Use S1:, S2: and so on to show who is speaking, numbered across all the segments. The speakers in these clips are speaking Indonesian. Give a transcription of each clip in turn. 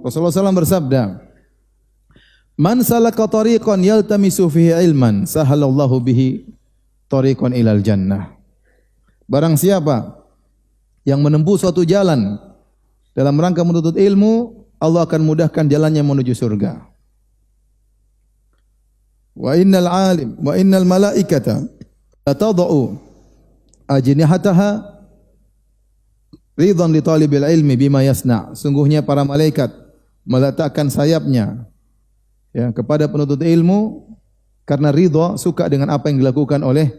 S1: Rasulullah SAW bersabda, "Man salaka tariqan yaltamisu fihi ilman, sahalallahu bihi tariqan ilal jannah." Barang siapa yang menempuh suatu jalan dalam rangka menuntut ilmu, Allah akan mudahkan jalannya menuju surga. Wa innal malaikata la tad'u ajnihataha ridhan li talibil ilmi bima yasna. Sungguhnya para malaikat meletakkan sayapnya ya kepada penuntut ilmu karena ridha, suka dengan apa yang dilakukan oleh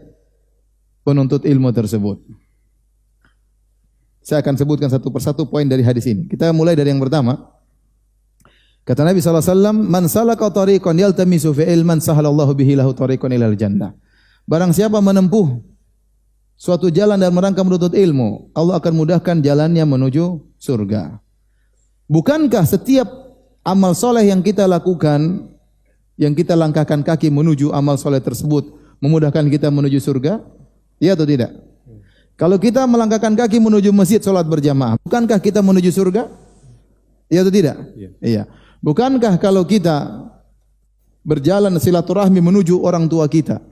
S1: penuntut ilmu tersebut. Saya akan sebutkan satu persatu poin dari hadis ini. Kita mulai dari yang pertama. Kata Nabi SAW, "Man salaka tariqan yaltamisu fi ilman, sahalallahu bihi lahu tariqan ilal jannah." Barang siapa menempuh suatu jalan dalam rangka menuntut ilmu, Allah akan mudahkan jalannya menuju surga. Bukankah setiap amal soleh yang kita lakukan, yang kita langkahkan kaki menuju amal soleh tersebut, memudahkan kita menuju surga? Iya atau tidak? Kalau kita melangkahkan kaki menuju masjid sholat berjamaah, bukankah kita menuju surga? Iya atau tidak? Iya. Bukankah kalau kita berjalan silaturahmi menuju orang tua kita,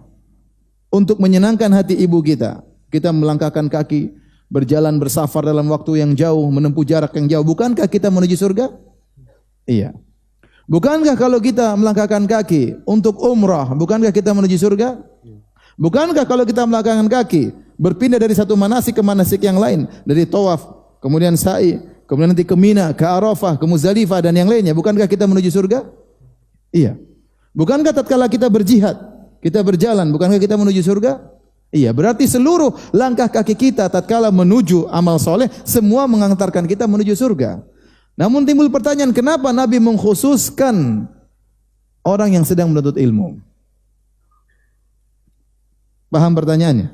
S1: untuk menyenangkan hati ibu kita, kita melangkahkan kaki, berjalan bersafar dalam waktu yang jauh, menempuh jarak yang jauh, bukankah kita menuju surga? Iya. Bukankah kalau kita melangkahkan kaki untuk umrah, bukankah kita menuju surga? Bukankah kalau kita melangkahkan kaki, berpindah dari satu manasik ke manasik yang lain, dari tawaf, kemudian sa'i, kemudian nanti ke Mina, ke Arafah, ke Muzdalifah dan yang lainnya, bukankah kita menuju surga? Iya. Bukankah tatkala kita berjihad, kita berjalan, bukankah kita menuju surga? Iya, berarti seluruh langkah kaki kita tatkala menuju amal soleh, semua mengantarkan kita menuju surga. Namun timbul pertanyaan, kenapa Nabi mengkhususkan orang yang sedang menuntut ilmu? Paham pertanyaannya?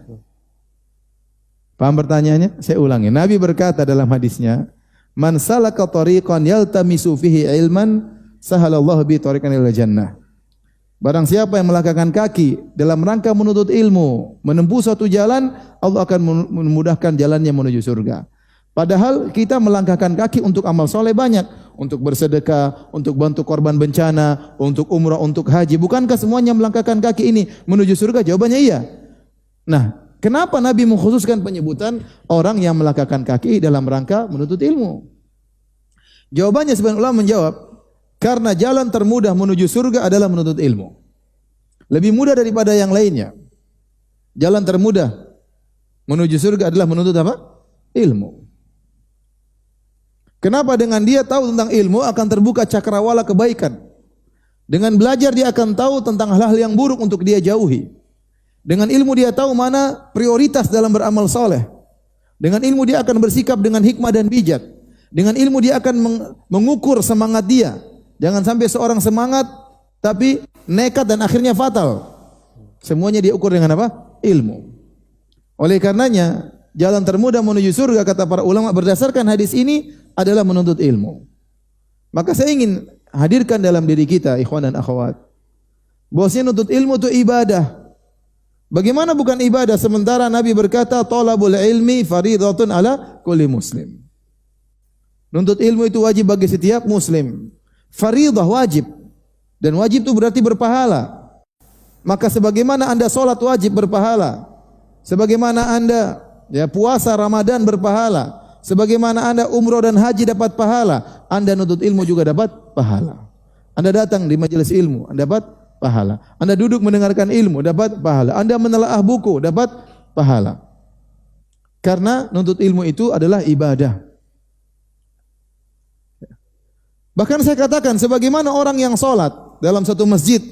S1: Paham pertanyaannya? Saya ulangi. Nabi berkata dalam hadisnya, "Man salaka tariqan yaltamisu fihi ilman, sahalallahu bi tariqan ilal jannah." Barang siapa yang melangkahkan kaki dalam rangka menuntut ilmu, menempuh suatu jalan, Allah akan memudahkan jalannya menuju surga. Padahal kita melangkahkan kaki untuk amal soleh banyak, untuk bersedekah, untuk bantu korban bencana, untuk umrah, untuk haji. Bukankah semuanya melangkahkan kaki ini menuju surga? Jawabannya iya. Nah, kenapa Nabi mengkhususkan penyebutan orang yang melangkahkan kaki dalam rangka menuntut ilmu? Jawabannya sebagian ulama menjawab, karena jalan termudah menuju surga adalah menuntut ilmu. Lebih mudah daripada yang lainnya. Jalan termudah menuju surga adalah menuntut apa? Ilmu. Kenapa? Dengan dia tahu tentang ilmu akan terbuka cakrawala kebaikan. Dengan belajar dia akan tahu tentang hal-hal yang buruk untuk dia jauhi. Dengan ilmu dia tahu mana prioritas dalam beramal soleh. Dengan ilmu dia akan bersikap dengan hikmah dan bijak. Dengan ilmu dia akan mengukur semangat dia. Jangan sampai seorang semangat tapi nekat dan akhirnya fatal. Semuanya dia ukur dengan apa? Ilmu. Oleh karenanya jalan termudah menuju surga kata para ulama berdasarkan hadis ini adalah menuntut ilmu. Maka saya ingin hadirkan dalam diri kita ikhwan dan akhwat, bahwasanya menuntut ilmu itu ibadah. Bagaimana bukan ibadah sementara Nabi berkata talabul ilmi fardhatun ala kulli muslim. Nuntut ilmu itu wajib bagi setiap muslim. Fardhah wajib. Dan wajib itu berarti berpahala. Maka sebagaimana Anda salat wajib berpahala. Sebagaimana Anda puasa Ramadan berpahala. Sebagaimana Anda umrah dan haji dapat pahala, Anda nuntut ilmu juga dapat pahala. Anda datang di majelis ilmu, Anda dapat pahala. Anda duduk mendengarkan ilmu, dapat pahala. Anda menelaah buku, dapat pahala. Karena nuntut ilmu itu adalah ibadah. Bahkan saya katakan, sebagaimana orang yang sholat dalam satu masjid,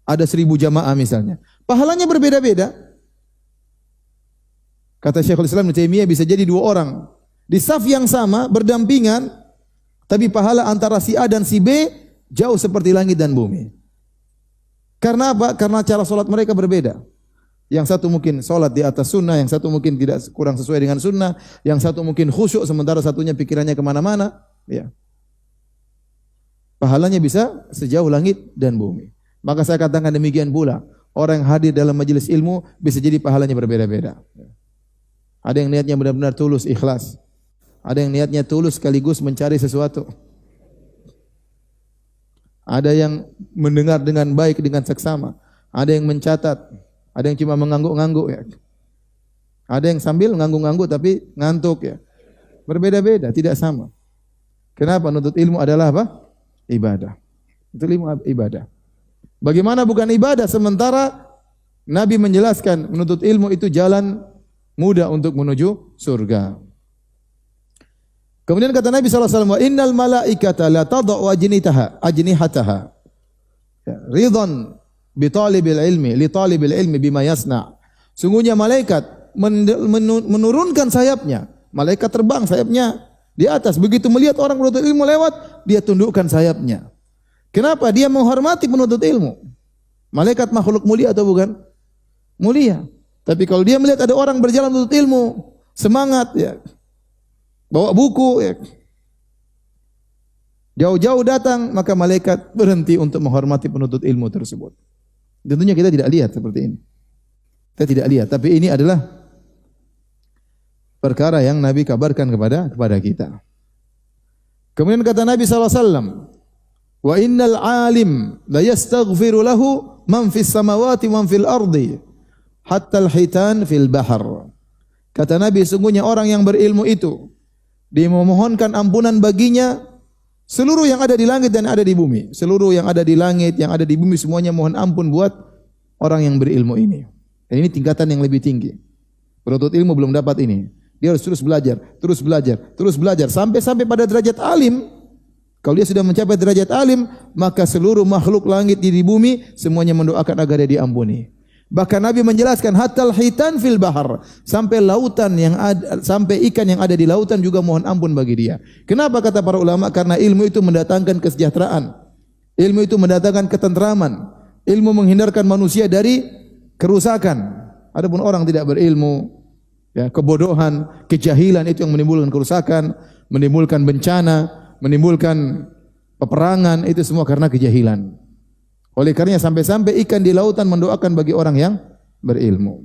S1: ada 1000 jamaah misalnya, pahalanya berbeda-beda. Kata Syekhul Islam Ibnu Taimiyah, bisa jadi 2 orang di saf yang sama berdampingan, tapi pahala antara si A dan si B jauh seperti langit dan bumi. Karena apa? Karena cara sholat mereka berbeda. Yang satu mungkin sholat di atas sunnah, yang satu mungkin tidak, kurang sesuai dengan sunnah, yang satu mungkin khusyuk, sementara satunya pikirannya kemana-mana. Ya. Pahalanya bisa sejauh langit dan bumi. Maka saya katakan demikian pula, orang yang hadir dalam majelis ilmu bisa jadi pahalanya berbeda-beda. Ada yang niatnya benar-benar tulus, ikhlas. Ada yang niatnya tulus sekaligus mencari sesuatu. ada yang mendengar dengan baik dengan seksama, ada yang mencatat, ada yang cuma mengangguk-angguk ya. Ada yang sambil ngangguk-ngangguk tapi ngantuk ya. Berbeda-beda, tidak sama. Kenapa? Menuntut ilmu adalah apa? Ibadah. Itu ilmu ibadah. Bagaimana bukan ibadah sementara Nabi menjelaskan menuntut ilmu itu jalan mudah untuk menuju surga. Kemudian kata Nabi SAW, wa innal malaikata la tada'u ajnihataha ridhan bi talibil ilmi li talibil ilmi bima yasna. Sungguhnya malaikat menurunkan sayapnya. Malaikat terbang sayapnya di atas. Begitu melihat orang menuntut ilmu lewat, dia tundukkan sayapnya. Kenapa? Dia menghormati penuntut ilmu. Malaikat makhluk mulia atau bukan? Mulia. Tapi kalau dia melihat ada orang berjalan menuntut ilmu, semangat ya. Bawa buku ya. Jauh-jauh datang, maka malaikat berhenti untuk menghormati penuntut ilmu tersebut. Tentunya kita tidak lihat seperti ini. Kita tidak lihat, tapi ini adalah perkara yang Nabi kabarkan kepada kita. Kemudian kata Nabi SAW, wa innal alim la yastaghfiru lahu man fis samawati man fil ardi hatta al-hitan fil bahr. Kata Nabi, sungguhnya orang yang berilmu itu dia memohonkan ampunan baginya seluruh yang ada di langit dan ada di bumi. Seluruh yang ada di langit, yang ada di bumi semuanya mohon ampun buat orang yang berilmu ini. Dan ini tingkatan yang lebih tinggi. Penuntut ilmu belum dapat ini. Dia harus terus belajar, terus belajar, terus belajar sampai pada derajat alim. Kalau dia sudah mencapai derajat alim, maka seluruh makhluk langit di bumi semuanya mendoakan agar dia diampuni. Bahkan Nabi menjelaskan hatal hitan fil bahar, sampai lautan yang ada, sampai ikan yang ada di lautan juga mohon ampun bagi dia. Kenapa kata para ulama? Karena ilmu itu mendatangkan kesejahteraan. Ilmu itu mendatangkan ketentraman. Ilmu menghindarkan manusia dari kerusakan. Adapun orang tidak berilmu, ya, kebodohan, kejahilan itu yang menimbulkan kerusakan, menimbulkan bencana, menimbulkan peperangan, itu semua karena kejahilan. Oleh karenanya sampai-sampai ikan di lautan mendoakan bagi orang yang berilmu.